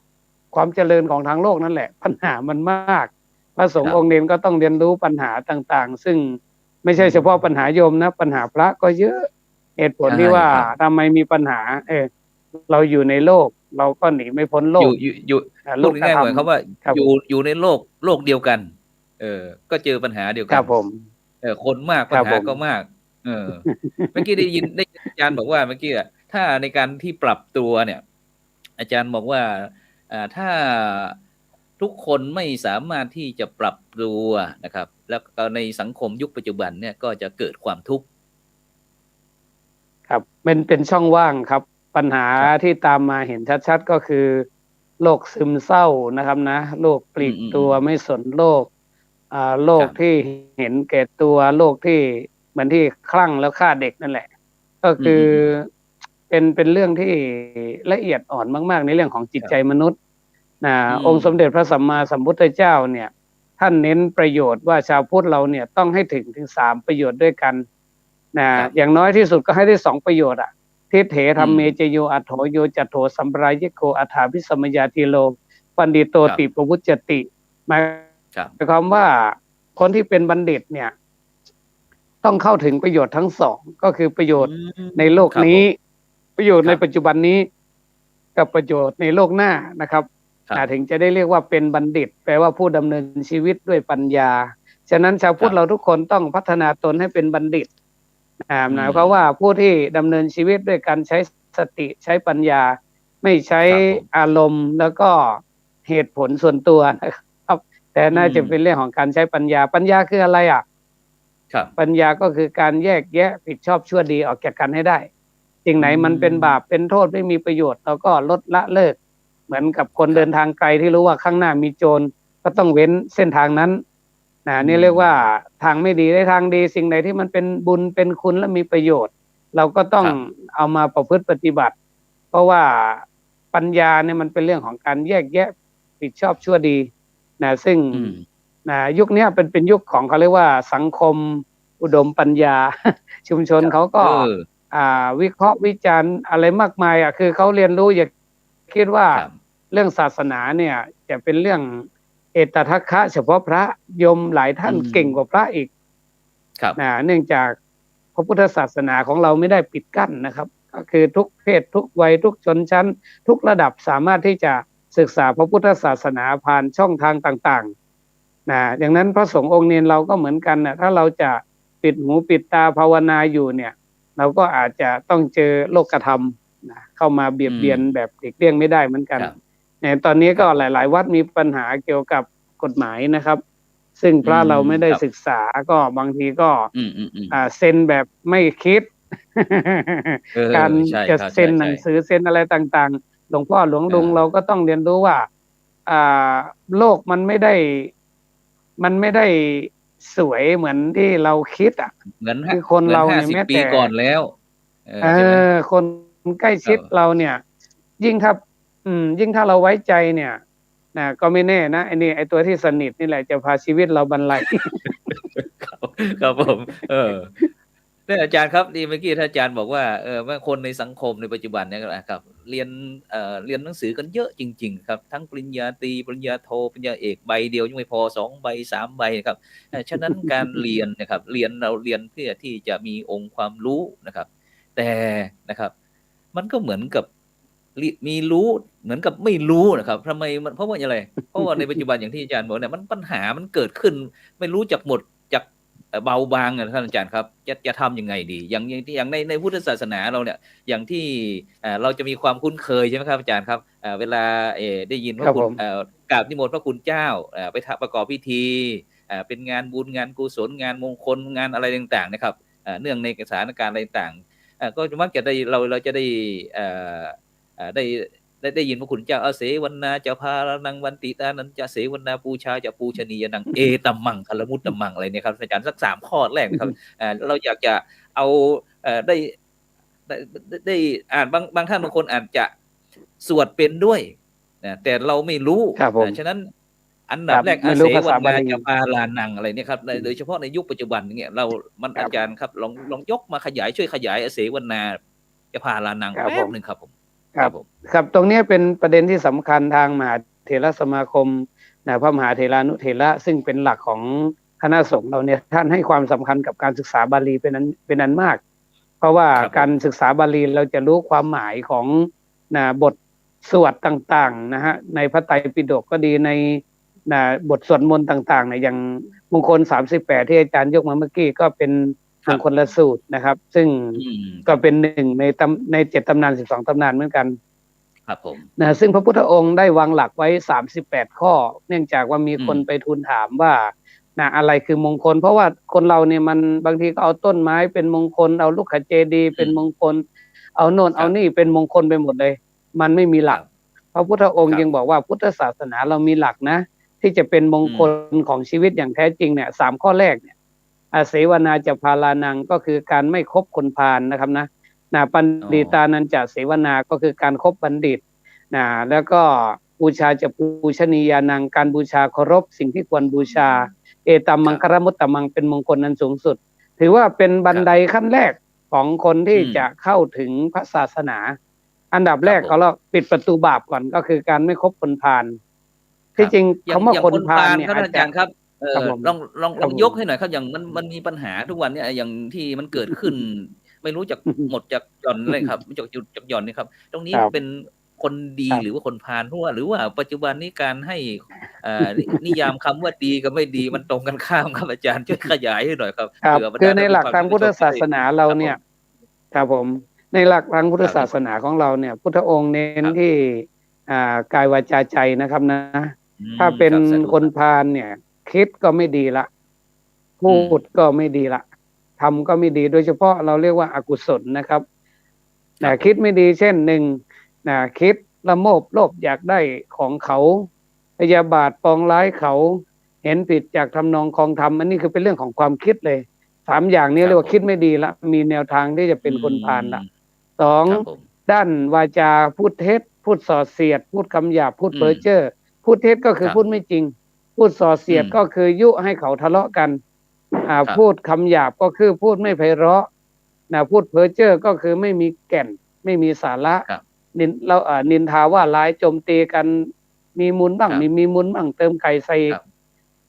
ความเจริญของทางโลกนั่นแหละปัญหามันมากพระสงฆ์องค์เณรก็ต้องเรียนรู้ปัญหาต่างๆซึ่งไม่ใช่เฉพาะปัญหาโยมนะปัญหาพระก็เยอะเหตุผลที่ว่าทำไมมีปัญหาเราอยู่ในโลกเราก็หนีไม่พ้นโลกอยู่พูดง่ายๆเหมือนเขาว่าอยู่ในโลกเดียวกันก็เจอปัญหาเดียวกันครับผมคนมากปัญหาก็มากเมื่อกี้ได้ยินอาจารย์บอกว่าเมื่อกี้ถ้าในการที่ปรับตัวเนี่ยอาจารย์บอกว่าถ้าทุกคนไม่สามารถที่จะปรับตัวนะครับแล้วก็ในสังคมยุคปัจจุบันเนี่ยก็จะเกิดความทุกข์ครับเป็นช่องว่างครับปัญหาที่ตามมาเห็นชัดๆก็คือโรคซึมเศร้านะครับนะโรคปลีกตัวไม่สนโลกโรคที่เห็นแก่ตัวโรคที่เหมือนที่คลั่งแล้วฆ่าเด็กนั่นแหละก็คือเป็นเรื่องที่ละเอียดอ่อนมากๆในเรื่องของจิตใจมนุษย์องค์สมเด็จพระสัมมาสัมพุทธเจ้าเนี่ยท่านเน้นประโยชน์ว่าชาวพุทธเราเนี่ยต้องให้ถึง3ประโยชน์ด้วยกันอย่างน้อยที่สุดก็ให้ได้2ประโยชน์ทิเถธรรมเมจโยอัตโถโยจัตโถสัมปรายโกอัฏฐาภิสัมมยาติโลปันดิโตติปวุจจติหมายความว่าคนที่เป็นบัณฑิตเนี่ยต้องเข้าถึงประโยชน์ทั้ง2ก็คือประโยชน์ในโลกนี้ประโยชน์ในปัจจุบันนี้กับประโยชน์ในโลกหน้านะครับถึงจะได้เรียกว่าเป็นบัณฑิตแปลว่าผู้ดำเนินชีวิตด้วยปัญญาฉะนั้นชาวพุทธเราทุกคนต้องพัฒนาตนให้เป็นบัณฑิตหมายความว่าผู้ที่ดำเนินชีวิตด้วยการใช้สติใช้ปัญญาไม่ใช้อารมณ์แล้วก็เหตุผลส่วนตัวนะครับแต่น่าจะเป็นเรื่องของการใช้ปัญญาคืออะไรปัญญาก็คือการแยกแยะผิดชอบชั่วดีออกจากกันให้ได้สิ่งไหนมันเป็นบาปเป็นโทษไม่มีประโยชน์เราก็ลดละเลิกเหมือนกับคนเดินทางไกลที่รู้ว่าข้างหน้ามีโจรก็ต้องเว้นเส้นทางนั้นนี่เรียกว่าทางไม่ดีได้ทางดีสิ่งใดที่มันเป็นบุญเป็นคุณและมีประโยชน์เราก็ต้องเอามาประพฤติปฏิบัติเพราะว่าปัญญาเนี่ยมันเป็นเรื่องของการแยกแยะผิดชอบชั่วดีซึ่งยุคนี้เป็นยุคของเขาเรียกว่าสังคมอุดมปัญญาชุมชนเขาก็วิเคราะห์วิจารณ์อะไรมากมายคือเขาเรียนรู้อย่าคิดว่าเรื่องศาสนาเนี่ยจะเป็นเรื่องเอตทัคคะเฉพาะพระโยมหลายท่านเก่งกว่าพระอีกเนื่องจากพระพุทธศาสนาของเราไม่ได้ปิดกั้นนะครับก็คือทุกเพศทุกวัยทุกชนชั้นทุกระดับสามารถที่จะศึกษาพระพุทธศาสนาผ่านช่องทางต่างๆอย่างนั้นพระสงฆ์องค์เณรเราก็เหมือนกันถ้าเราจะปิดหูปิดตาภาวนาอยู่เนี่ยเราก็อาจจะต้องเจอโลกธรรมเข้ามาเบียดเบียนแบบหลีกเลี่ยงไม่ได้เหมือนกันตอนนี้ก็หลายๆวัดมีปัญหาเกี่ยวกับกฎหมายนะครับซึ่งพระเราไม่ได้ศึกษาก็บางทีก็เซ็นแบบไม่คิดการจะเซ็นหนังสือเซ็นอะไรต่างๆหลวงพ่อหลวงลุงเราก็ต้องเรียนรู้ว่าโลกมันไม่ได้สวยเหมือนที่เราคิดเหมือนคือคนเราเนี่ยแม้แต่ก่อนแล้วคนใกล้ชิดเราเนี่ยยิ่งถ้าเราไว้ใจเนี่ยก็ไม่แน่นะไอ้ตัวที่สนิทนี่แหละจะพาชีวิตเราบรรลัย ครับผมเออเนี่ยอาจารย์ครับเมื่อกี้ท่านอาจารย์บอกว่าว่าคนในสังคมในปัจจุบันเนี่ยครับเรียนเรียนหนังสือกันเยอะจริงๆครับทั้งปริญญาตรีปริญญาโทปริญญาเอกใบเดียวยังไม่พอ2ใบ3ใบครับฉะนั้นการเรียนนะครับเราเรียนเพื่อที่จะมีองค์ความรู้นะครับแต่นะครับมันก็เหมือนกับมีรู้เหมือนกับไม่รู้นะครับทำไมมันเพราะว่าอะไรเพราะว่าในปัจจุบันอย่างที่อาจารย์บอกเนี่ยมันปัญหามันเกิดขึ้นไม่รู้จักหมดจาก เบาบางอะท่านอาจารย์ครับจะทำยังไงดีอย่างในพุทธศาสนาเราเนี่ยอย่างที่เราจะมีความคุ้นเคยใช่ไหมครับอาจารย์ครับเวลาได้ยินพครับระคุณผมกราบนิมนต์พระคุณเจ้าไปประกอบพิธีเป็นงานบุญงานกุศลงานมงคลงานอะไรต่างๆนะครับเนื่องในสถานการณ์อะไรต่างก็มักจะได้เราจะได้เอ่อได้ได้ยินพระคุณเจ้าเสวนาจะพานังวันติตานันจะเสวนาปูชาจะปูชนียนังเอตัมมังคลมุตตัมมังอะไรเนี่ยครับอาจารย์สัก3ข้อแรกนะครับเราอยากจะเอาได้ได้อ่านบางท่านบางคนอาจจะสวดเป็นด้วยนะแต่เราไม่รู้ครับผมฉะนั้นอันครับดับแรกไม่เสรู้ภาวนาษาบาลีจะพาลานังอะไรเนี่ยครับโดยเฉพาะในยุคปัจจุบันเนี่ยมันครับอาจารย์ครับลองยกมาช่วยขยายเสวนาจะพาลานังครับแป๊ผมบหนึ่งครับผมครับครับผมครับตรงนี้เป็นประเด็นที่สำคัญทางมหาเถรสมาคมพระมหาเถรานุเถระซึ่งเป็นหลักของคณะสงฆ์เราเนี่ยท่านให้ความสำคัญกับการศึกษาบาลีเป็นอันมาก เพราะว่าครับผการมศึกษาบาลีเราจะรู้ความหมายของบทสวดต่างๆนะฮะในพระไตรปิฎกก็ดีในบทสวดมนต์ต่างๆเนี่ยอย่างมงคล38ที่อาจารย์ยกมาเมื่อกี้ก็เป็นมงคลละสูตรนะครับ ซึ่งก็เป็นหนึ่งใน7ตำนาน12ตำนานเหมือนกันครับผมซึ่งพระพุทธองค์ได้วางหลักไว้38ข้อเนื่องจากว่ามีคนไปทูลถามว่าอะไรคือมงคลเพราะว่าคนเราเนี่ยมันบางทีก็เอาต้นไม้เป็นมงคลเอาลูกขเจดีย์เป็นมงคลเอาโน่นเอานี่เป็นมงคลไปหมดเลยมันไม่มีหลักพระพุทธองค์ยังบอกว่าพุทธศาสนาเรามีหลักนะที่จะเป็นมงคลของชีวิตอย่างแท้จริงเนี่ย3ข้อแรกเนี่ยเสวนาจะพาลานังก็คือการไม่คบคนพาลนะครับนะปัณฑิตานันจะเสวนาก็คือการคบบัณฑิตแล้วก็บูชาจะปูชนียานังการบูชาเคารพสิ่งที่ควรบูชาเอตัมมังคารมุตตมังเป็นมงคลนั้นสูงสุดถือว่าเป็นบันไดขั้นแรกของคนที่จะเข้าถึงพระศาสนาอันดับแรกเขาเราปิดประตูบาปก่อนก็คือการไม่คบคนพาลที่จริงคำว่าคนพาลเนี่ยอาจารย์ครับลองยกให้หน่อยครับอย่างมันมีปัญหาทุกวันเนี่ยอย่างที่มันเกิดขึ้นไม่รู้จักหมดจากหย่อนเลยครับจากจุดจากหย่อนนี่ครับตรงนี้เป็นคนดีหรือว่าคนพาลหรือว่าปัจจุบันนี้การให้นิยามคำว่าดีกับไม่ดีมันตรงกันข้ามครับอาจารย์ช่วยขยายให้หน่อยครับคือในหลักทางพุทธศาสนาเราเนี่ยครับผมในหลักทางพุทธศาสนาของเราเนี่ยพุทธองค์เน้นที่กายวาจาใจนะครับนะถ้าเป็นคนพาลเนี่ยคิดก็ไม่ดีละพูดก็ไม่ดีละทำก็ไม่ดีโดยเฉพาะเราเรียกว่าอกุศลนะครับคิดไม่ดีเช่นหนึ่งคิดละโมบโลภอยากได้ของเขาพยาบาทปองร้ายเขาเห็นผิดจากทำนองคองธรรมอันนี้คือเป็นเรื่องของความคิดเลย3อย่างนี้เรียกว่าคิดไม่ดีละมีแนวทางที่จะเป็นคนพาลละ2ด้านวาจาพูดเท็จพูดส่อเสียดพูดคำหยาบพูดเพ้อเจ้อพูดเท็จก็คือพูดไม่จริงพูดส่อเสียดก็คือยุให้เขาทะเลาะกันพูดคำหยาบก็คือพูดไม่ไพเราะพูดเพ้อเจ้อก็คือไม่มีแก่นไม่มีสาระนินทาว่าร้ายโจมตีกันมีมูลบ้างมีมูลบ้างเติมไก่ใส่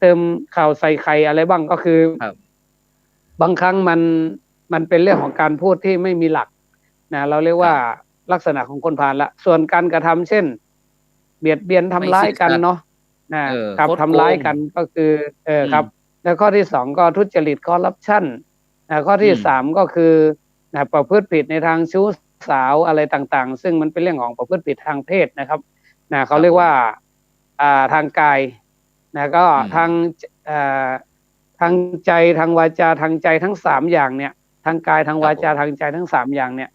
เติมข่าวใส่ไข่อะไรบ้างก็คือบางครั้งมันเป็นเรื่องของการพูดที่ไม่มีหลักเราเรียกว่าลักษณะของคนพาลละส่วนการกระทำเช่นเบียดเบียนทำร้ายกันเนาะครับทำร้ายกันก็คือครับแล้วข้อที่2ก็ทุจริตคอร์รัปชันข้อที่3ก็คือประพฤติผิดในทางชู้สาวอะไรต่างๆซึ่งมันเป็นเรื่องของประพฤติผิดทางเพศนะครับเขาเรียกว่าทางกายก็ทางใจทางวาจาทางใจทั้ง3อย่างเนี่ยทางกายทางวาจาทางใจทั้ง3อย่างเนี่ย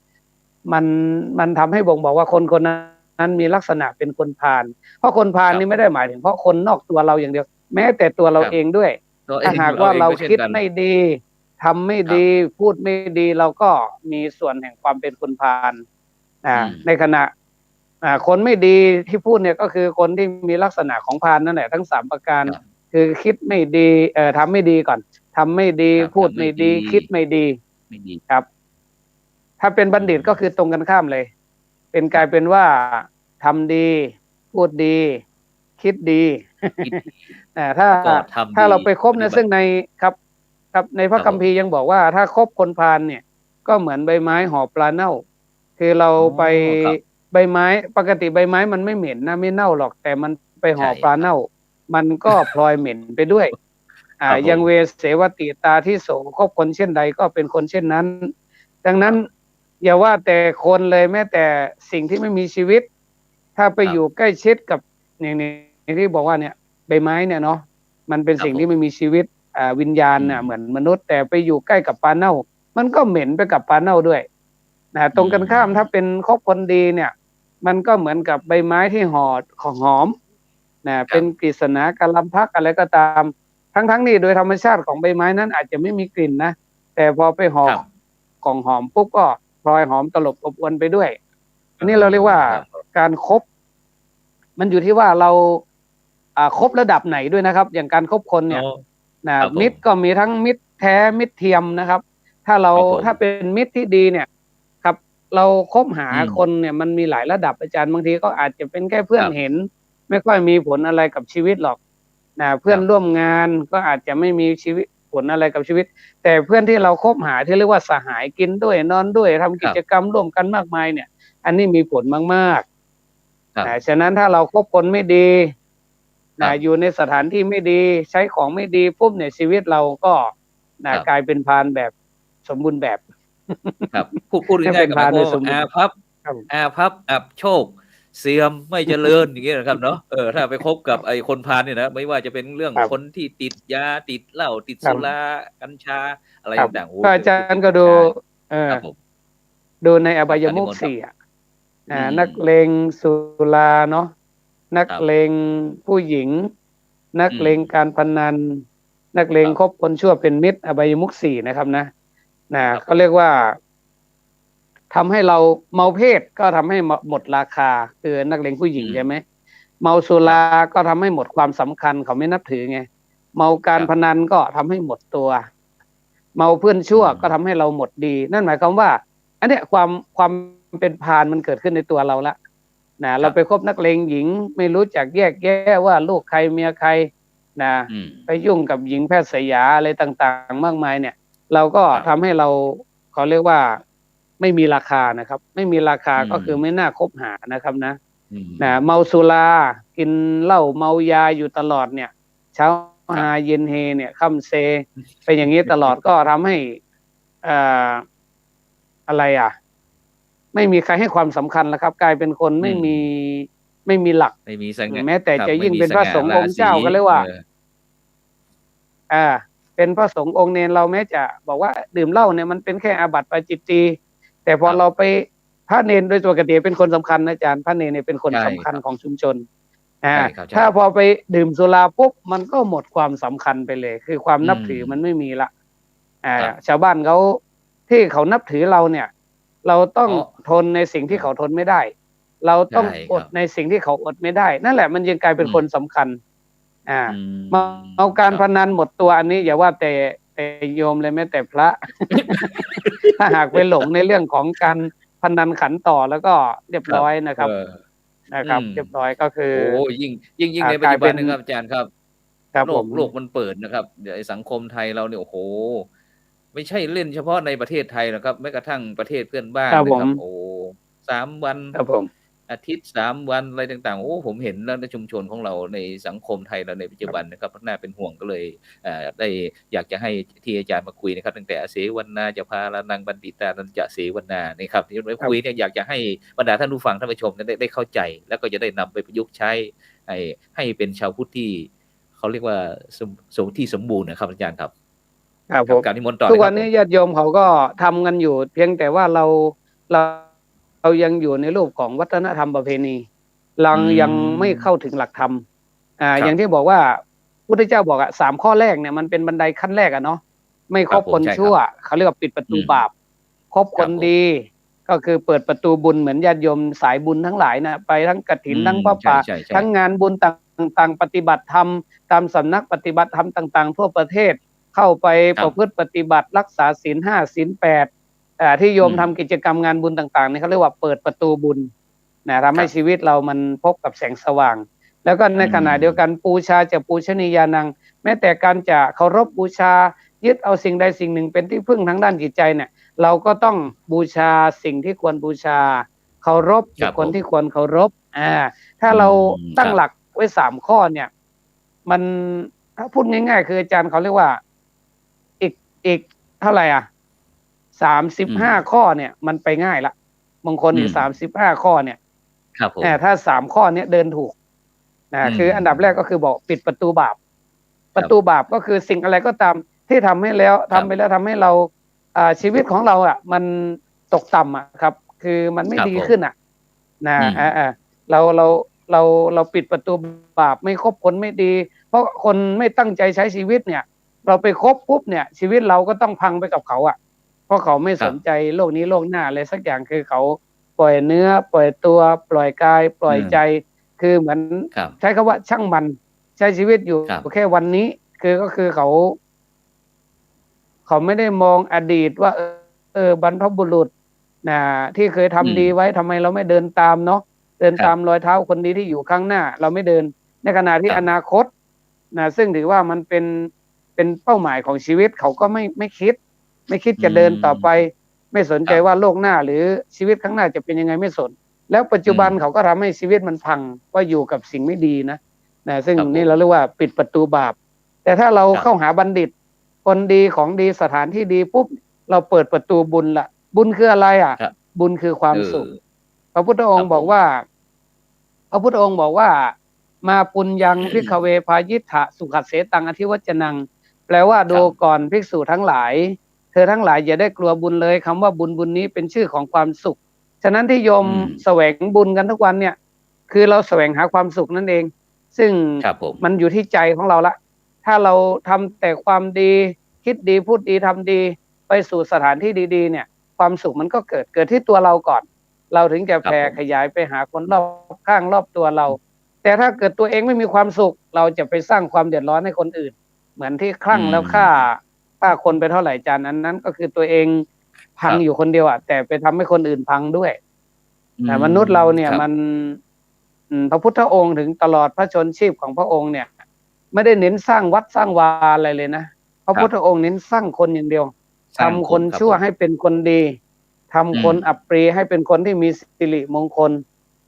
มันทำให้บ่งบอกว่าคนนั้นมีลักษณะเป็นคนพาลเพราะคนพาลนี่ไม่ได้หมายถึงเพราะคนนอกตัวเราอย่างเดียวแม้แต่ตัวเราเองด้วยถ้าหากว่าเราคิดไม่ดีทำไม่ดีพูดไม่ดีเราก็มีส่วนแห่งความเป็นคนพาลในขณะคนไม่ดีที่พูดเนี่ยก็คือคนที่มีลักษณะของพาลนั่นแหละทั้ง3ประการคือคิดไม่ดีทำไม่ดีก่อน ทำไม่ดี ครับ พูด ทำ ไม่ ไม่ ดี ดี คิดไม่ดี ไม่ดี ครับ ถ้าเป็นบัณฑิตก็คือตรงกันข้ามเลย เป็นกลายเป็นว่าทำดี พูดดี คิดดี คิดดี ถ้า แล้วก็ทำ ถ้า ดี เราไปคบ ปฏิ นะ บั ซึ่ ติ งในครับครับในพระ ครับ คัมภีร์ยังบอกว่า ถ้าคบคนพาลเนี่ย ก็เหมือนใบไม้ห่อปลาเน่า คือเรา อ๋อ ไป ครับ ใบไม้ ปกติใบไม้มันไม่เหม็นนะ ไม่เน่าหรอก แต่มันไปห่อ ใช่ ปลา ครับ เน่า มันก็พลอยเหม็นไปด้วย ครับผม ยังเวเสวติตาทิโส คบคนเช่นใดก็เป็นคนเช่นนั้น ดังนั้น อย่าว่าแต่คนเลย แม้แต่สิ่งที่ไม่มีชีวิต ถ้าไป ครับ อยู่ใกล้ชิดกับ อย่างที่บอกว่าเนี่ย ใบไม้เนี่ยเนาะ มันเป็น ครับ สิ่ง ผ ที่ ม ไม่มีชีวิต วิญญาณน่ะ อืม เหมือนมนุษย์ แต่ไปอยู่ใกล้กับปลาเน่า มันก็เหม็นไปกับปลาเน่าด้วย ตรงกันข้าม ถ้าเป็นคบคนดีเนี่ย มันก็เหมือนกับใบไม้ที่ห่อ หอม ค เป็ รั น บ กฤษณา กัลลัมภักดิ์ อะไรก็ตาม ทั้ง ๆ ที่โดยธรรมชาติของใบไม้นั้นอาจจะไม่มีกลิ่นนะ แต่พอไปห่อ ครับ กล่องหอมปุ๊บ ก็พลอยหอมตลบอบอวนไปด้วย อันนี้เราเรียกว่า ครับ การคบ มันอยู่ที่ว่าเรา คบระดับไหนด้วยนะครับ อย่างการคบคนเนี่ย อ๋อ นะครับ ผม มิตรก็มีทั้งมิตรแท้ มิตรเทียมนะครับ ถ้าเรา ครับผม ถ้าเป็นมิตรที่ดีเนี่ย ครับ เราคบหา อืม คนเนี่ย มันมีหลายระดับอาจารย์ บางทีก็อาจจะเป็นแค่เพื่อ คน รับ เห็น ไม่ค่อยมีผลอะไรกับชีวิตหรอก เพื่อน ครับ ร่วมงานก็อาจจะไม่มีชีวิต ผลอะไรกับชีวิต แต่เพื่อนที่เราคบหาที่เรียกว่าสหาย กินด้วย นอนด้วย ทำกิจกรรมร่วมกันมากมายเนี่ย อันนี้มีผลมาก ครับ ๆ ฉะนั้นถ้าเราคบคนไม่ดี ครับ อยู่ในสถานที่ไม่ดี ใช้ของไม่ดีปุ๊บเนี่ย ชีวิตเราก็ ครับ กลายเป็นพาลแบบสมบูรณ์แบบ ครับ พูด ให้ ง่า เป็ ย น ๆ ก็ห พาม าย ล ควา โด ม ย ว่า สมบูรณ์ อาภัพ ครับ อาภัพ อับโชค เสื่อม ไม่เจริญ อย่างงี้นะครับเนาะ ถ้าไปคบกับไอ้คนพาลเนี่ยนะ ไม่ว่าจะเป็นเรื่อง ครับ คนที่ติดยา ติดเหล้า ติด ครั สุ บ รา กัญชา อะไร ครับ ต่าง ๆ โอ้โฮ ก็อาจารย์ก็ดู ครับผม ดูในอบา อา ย จารย์นิ มุข มนต์ครับ 4 อืม นักเลงสุราเนาะ นัก ครับ เลงผู้หญิง นัก อื เลง ม การพนัน นักเลง ครับ คบคนชั่วเป็นมิตร อบายมุข 4 นะครับนะ ครับ เขาเรียกว่า ทำให้เราเมาเพศ ก็ทำให้หมดราคา คือนักเลงผู้หญิ อื ง ม ใช่ไหม เมาสุ ค ร รับ า ก็ทำให้หมดความสำคัญ เขาไม่นับถือไง เมากา ค ร รับ พนันก็ทำให้หมดตัว เมาเพื่อน อื ชั่ว ก็ ม ทำให้เราหมดดี นั่นหมายความว่า อันเนี้ยความเป็นพาลมันเกิดขึ้นในตัวเราแล้ว ค เรา รับ ไปคบนักเลงหญิง ไม่รู้จักแยกแยะว่าลูกใครเมียใคร อืม ไปยุ่งกับหญิงแพทย์สยา อะไรต่าง ๆ มากมายเนี่ย เราก็ ครับ ทำให้เรา เขาเรียกว่า ไม่มีราคานะครับ ไม่มีราคา อื ก็คือ ม ไม่น่าคบหานะครับนะ อืม เมาสุรา กินเหล้า เมายาอยู่ตลอดเนี่ย เช้า ครั ฮา บ เย็นเฮเนี่ย ค่ำเซ เป็นอย่างงี้ตลอด ก็ทำให้ อะไร ไม่มีใครให้ความสำคัญแล้วครับ กลายเป็นคน อื ไม่มี ม ไม่มีหลัก ไม่มีสง่า แม้แต่ ครับ จะ ไม่ ยิ่ง มี เป็น ส พระ ง่า สงฆ์ รา องค์ ศี เจ้า ก็เรียกว่า เออ เป็นพระสงฆ์องค์เณร เราแม้จะบอกว่าดื่มเหล้าเนี่ย มันเป็นแค่อาบัติปาจิตตีย์ แต่พอ ครับ เราไป พระเณรโดยปกติเป็นคนสำคัญนะอาจารย์ พระเณรเนี่ยเป็นคน ใช่ สำคัญ ครับ ของชุมชน ใช่ครับ ใช่ ถ้าพอไปดื่มสุราปุ๊บ มันก็หมดความสำคัญไปเลย คือความ อื นับถือ ม มันไม่มีแล้ว ครับ ชาวบ้านเขา ที่เขานับถือเราเนี่ย เราต้อ เพ ง ราะ ทนในสิ่งที่ เออ เขาทนไม่ได้ เราต้อง ใช่ อ ค ด รับ ในสิ่งที่เขาอดไม่ได้ นั่นแหละมันยังกลายเป็น อื ค ม นสำคัญ อื เมา ม การ ค พ รับ นันหมดตัว อันนี้อย่าว่าแต่โยมเลย แม้แต่พระ ถ้าหากไปหลงในเรื่องของการพนันขันต่อ แล้วก็เรียบ ครั ร้ บ อยนะ เอ ครับ อ อืม เรียบร้อย ก็คือ โอ้โฮ ยิ่งในปั ก จ ลา จ ยุ บเปั น็น นะครับอาจารย์ครับ ครับ โล ผ ก ม โลกมันเปิดนะครับ ไอ้สังคมไทยเราเนี่ย โอ้โฮ ไม่ใช่เล่นเฉพาะในประเทศไทยหรอกครับ แม้กระทั่งประเทศเพื่อนบ้า คน รับ นะ ผ ครั ม บ โอ้ 3 วัน ครับผม อาทิตย์ 3 วัน อะไรต่าง ๆ โอ้ ผมเห็นแล้วในชุมชนของเรา ในสังคมไทยเราในปัจจุ ครับ บันนะครับ น่าเป็นห่วง ก็เลย ได้อยากจะให้ที่อาจารย์มาคุยนะครับ ตั้งแต่อเสวนา จะพารานังบัณฑิตานันจะเสวนานี่ครับ ที่มา ครั คุ บ ยเนี่ย อยากจะให้บรรดาท่านผู้ฟัง ท่านผู้ชมได้เข้าใจ แล้วก็จะได้นำไปประยุกต์ใช้ ให้เป็นชาวพุทธที่ เขาเรียกว่า ที่สมบูรณ์นะครับอาจารย์ครับ ครับ ค ผ รับ ม กราบนิมนต์ต่อ ทุ เล ก ยค วั รั น บผ นี้ ม ญาติโยมเขาก็ทำกันอยู่ เพียงแต่ว่าเรายังอยู่ในรูปของวัฒนธรรมประเพณี อื ยังไม่ ม เข้าถึงหลักธรรม ค อ รั ย่าง บ ที่บอกว่า พุทธเจ้าบอก 3 ข้อแรกเนี่ย มันเป็นบันไดขั้นแรกเนาะ ไม่ ค ครับ บ ผ ค ม น ใช่ ช ครั ั่ บ ว เขาเรียกว่าปิดประ อื ตู ม บาป คบ ค ครับ น ผม ดี ก็คือเปิดประตูบุญ เหมือนญาติโยมสายบุญทั้งหลายนะไปทั้งกฐิ อื น ม ทั้งผ้า ใ ป่า ช่ ทั้ง ๆ ๆ งานบุญต่าง ๆ ปฏิบัติธรรม ตามสำนักปฏิบัติธรรมต่าง ๆ ทั่วประเทศ เข้าไป ครับประพฤติปฏิบัติรักษาศีล 5 ศีล 8ที่โยม อืม ทำกิจกรรมงานบุญต่างๆเนี่ยเขาเรียกว่าเปิดประตูบุญนะทำ ค ให้ รับ ชีวิตเรามันพบกับแสงสว่าง แล้วก็ในขณะเดียวกันปูชาจะปูชนียานัง แม้แต่การจะเคารพบูชายึดเอาสิ่งใดสิ่งหนึ่งเป็นที่พึ่งทางด้านจิตใจเนี่ยเราก็ต้องบูชาสิ่งที่ควรบูชาเคารพ ครับ บุคคล ผม ที่ควรเคารพถ้าเราตั้ ค ง รับ หลักไว้3ข้อเนี่ยมันถ้าพูดง่ายๆคืออาจารย์เขาเรียกว่าอีกเท่าไหร่35 ข้อเนี่ยมันไปง่ายละบางคนอีก35 ข้อเนี่ย ครับผม ถ้า3 ข้อเนี้ยเดินถูกคืออันดับแรกก็คือบอกปิดประตูบาป ประตูบาปก็คือสิ่งอะไรก็ตามที่ทำให้แล้วทำไปแล้วทำให้เราชีวิตของเรามันตกต่ำครับคือมันไม่ ครับ ดี ผม ขึ้นเราปิดประตูบาปไม่คบคนไม่ดี เพราะคนไม่ตั้งใจใช้ชีวิตเนี่ยเราไปคบปุ๊บเนี่ยชีวิตเราก็ต้องพังไปกับเขาเพราะเขาไม่สนใจโลกนี้โลกหน้าอะไรสักอย่างคือเขาปล่อยเนื้อปล่อยตัวปล่อยกายปล่อยใจคือเหมือน ครับ ใช้คำว่าช่างมันใช้ชีวิตอยู่ ครับ แค่วันนี้ก็คือเขาไม่ได้มองอดีตว่าบรรพบุรุษที่เคยทำดีไว้ทำไมเราไม่เดินตามเนาะเดินตามรอยเท้าคนดีที่อยู่ข้างหน้าเราไม่เดินในขณะที่อนาคตซึ่งถือว่ามันเป็นเป้าหมายของชีวิตเขาก็ไม่คิดจะเดินต่อไปไม่สนใจว่าโลกหน้าหรือชีวิตข้างหน้าจะเป็นยังไงไม่สนแล้วปัจจุบันเขาก็ทำให้ชีวิตมันพังว่าอยู่กับสิ่งไม่ดีนะซึ่งนี่เราเรียกว่าปิดประตูบาปแต่ถ้าเราเข้าหาบัณฑิตคนดีของดีสถานที่ดีปุ๊บเราเปิดประตูบุญละบุญคืออะไรบุญคือความสุขพระพุทธองค์บอกว่ามาปุญญังภิกขเวพายิทธะสุขเสตังอธิวัจนังแปลว่าดูก่อนภิกษุทั้งหลายเธอทั้งหลายอย่าได้กลัวบุญเลยคำว่าบุญนี้เป็นชื่อของความสุขฉะนั้นที่โยมแสวงบุญกันทุกวันเนี่ยคือเราแสวงหาความสุขนั่นเองซึ่งมันอยู่ที่ใจของเราละถ้าเราทำแต่ความดีคิดดีพูดดีทำดีไปสู่สถานที่ดีๆเนี่ยความสุขมันก็เกิดที่ตัวเราก่อนเราถึงจะแผ่ขยายไปหาคนรอบข้างรอบตัวเราแต่ถ้าเกิดตัวเองไม่มีความสุขเราจะไปสร้างความเดือดร้อนให้คนอื่นเหมือนที่คลั่งแล้วฆ่าคนไปเท่าไหร่จานนั้นก็คือตัวเองพังอยู่คนเดียวแต่ไปทำให้คนอื่นพังด้วยแต่มนุษย์เราเนี่ยมันพระพุทธองค์ถึงตลอดพระชนชีพของพระองค์เนี่ยไม่ได้เน้นสร้างวัดสร้างวาอะไรเลยนะพระพุทธองค์เน้นสร้างคนอย่างเดียวทำคนชั่วให้เป็นคนดีทำคนอัปรีให้เป็นคนที่มีสิริมงคล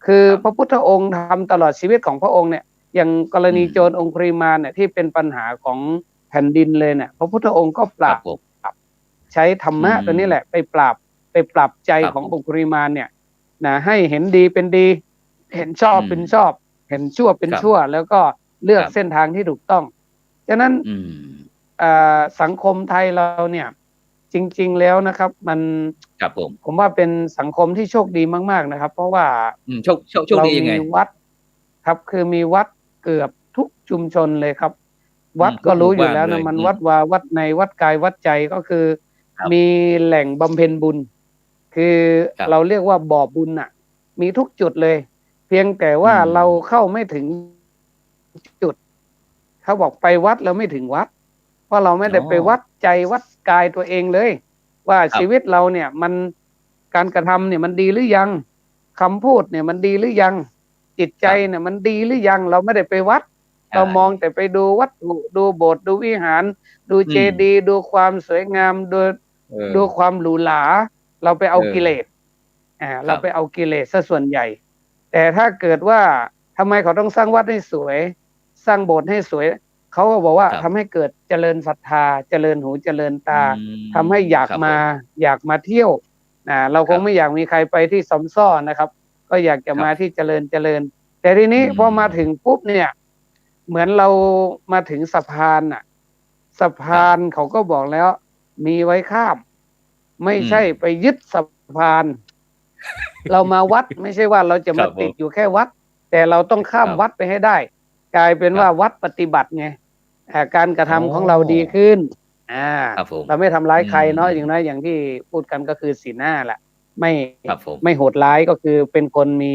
คือพระพุทธองค์ทำตลอดชีวิตของพระองค์เนี่ยอย่างกรณีโจรองคุริมานเนี่ยที่เป็นปัญหาของแผ่นดินเลยเนี่ยพระพุทธองค์ก็ปราบใช้ธรรมะตัวนี้แหละไปปราบใจขององคุริมานเนี่ยให้เห็นดีเป็นดีเห็นชอบเป็นชอบเห็นชั่วเป็นชั่วแล้วก็เลือกเส้นทางที่ถูกต้องฉะนั้นสังคมไทยเราเนี่ยจริงๆแล้วนะครับมันผมว่าเป็นสังคมที่โชคดีมากๆนะครับเพราะว่าเรามีวัดครับคือมีวัดเกือบทุกชุมชนเลยครับวัดก็รู้อยู่แล้วนะมันวัดวาวัดในวัดกายวัดใจก็คือมีแหล่งบำเพ็ญบุญคือเราเรียกว่าบ่อบุญมีทุกจุดเลยเพียงแต่ว่าเราเข้าไม่ถึงจุดเขาบอกไปวัดเราไม่ถึงวัดเพราะเราไม่ได้ไปวัดใจวัดกายตัวเองเลยว่าชีวิตเราเนี่ยมันการกระทำเนี่ยมันดีหรือยังคำพูดเนี่ยมันดีหรือยังจิตใจเนี่ยมันดีหรือยังเราไม่ได้ไปวัดเรามองแต่ไปดูวัตถุดูโบสถ์ดูวิหารดูเจดีย์ดูความสวยงามดูความหรูหราเราไปเอากิเลสเราไปเอากิเลสซะส่วนใหญ่แต่ถ้าเกิดว่าทำไมเขาต้องสร้างวัดให้สวยสร้างโบสถ์ให้สวยเขาก็บอกว่าทำให้เกิดเจริญศรัทธาเจริญหูเจริญตาทำให้อยากมาเที่ยวเราคงไม่อยากมีใครไปที่ซ้ำซ้อนะครับก็อยากจะมาที่เจริญแต่ทีนี้พอมาถึงปุ๊บเนี่ยเหมือนเรามาถึงสะพานสะพานเขาก็บอกแล้วมีไว้ข้ามไม่ใช่ไปยึดสะพานเรามาวัดไม่ใช่ว่าเราจะมาติดอยู่แค่วัดแต่เราต้องข้ามวัดไปให้ได้กลายเป็นว่าวัดปฏิบัติไงการกระทำของเราดีขึ้นเราไม่ทำร้ายใครเนาะอย่างน้อยอย่างที่พูดกันก็คือศีลห้าแหละไม่โหดร้ายก็คือเป็นคนมี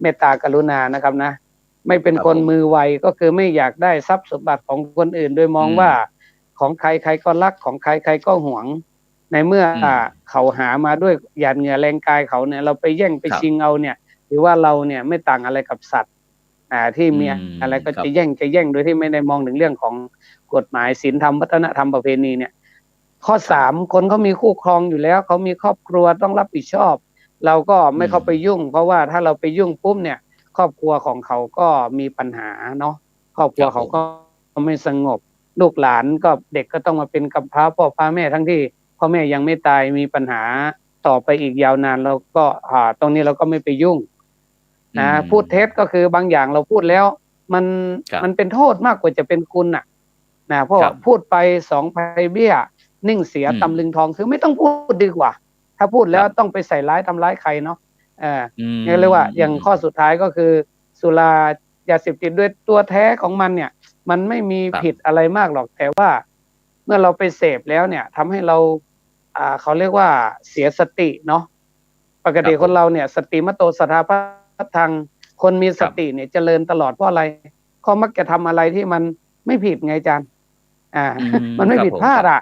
เมตตากรุณานะครับนะไม่เป็นคนมือไวก็คือไม่อยากได้ทรัพย์สมบัติของคนอื่นโดยมองว่า ของใครใครก็รักของใครใครก็หวง ในเมื่อเขาหามาด้วยหยาดเหงื่อแรงกายเขาเนี่ยเราไปแย่งไปชิงเอาเนี่ยหรือว่าเราเนี่ยไม่ต่างอะไรกับสัตว์ที่มีอะไรก็จะแย่งโดยที่ไม่ได้มองถึงเรื่องของกฎหมายศีลธรรมวัฒนธรรมประเพณีเนี่ยข้อ3คนเขามีคู่ครองอยู่แล้วเขามีครอบครัวต้องรับผิดชอบเราก็ไม่เข้าไปยุ่งเพราะว่าถ้าเราไปยุ่งปุ๊บเนี่ยครอบครัวของเขาก็มีปัญหาเนาะครอบครัวเขาก็ไม่สงบลูกหลานก็เด็กก็ต้องมาเป็นกำพร้าพ่อพาแม่ทั้งที่พ่อแม่ยังไม่ตายมีปัญหาต่อไปอีกยาวนานเราก็ตรงนี้เราก็ไม่ไปยุ่งนะพูดเท็จก็คือบางอย่างเราพูดแล้วมันเป็นโทษมากกว่าจะเป็นคุณนะเพราะพูดไป2ไพเบี้ยนิ่งเสียตำลึงทองคือไม่ต้องพูดดีกว่าถ้าพูดแล้วต้องไปใส่ร้ายทำร้ายใครเนาะนี่เรียกว่าอย่างข้อสุดท้ายก็คือสุรายาเสพติดด้วยตัวแท้ของมันเนี่ยมันไม่มีผิดอะไรมากหรอกแต่ว่าเมื่อเราไปเสพแล้วเนี่ยทำให้เราเขาเรียกว่าเสียสติเนาะปกติคนเราเนี่ยสติมโตสถาปัฏฐังคนมีสติเนี่ยเจริญตลอดเพราะอะไรเขามักจะทำอะไรที่มันไม่ผิดไงอาจารย์มันไม่ผิดพลาดท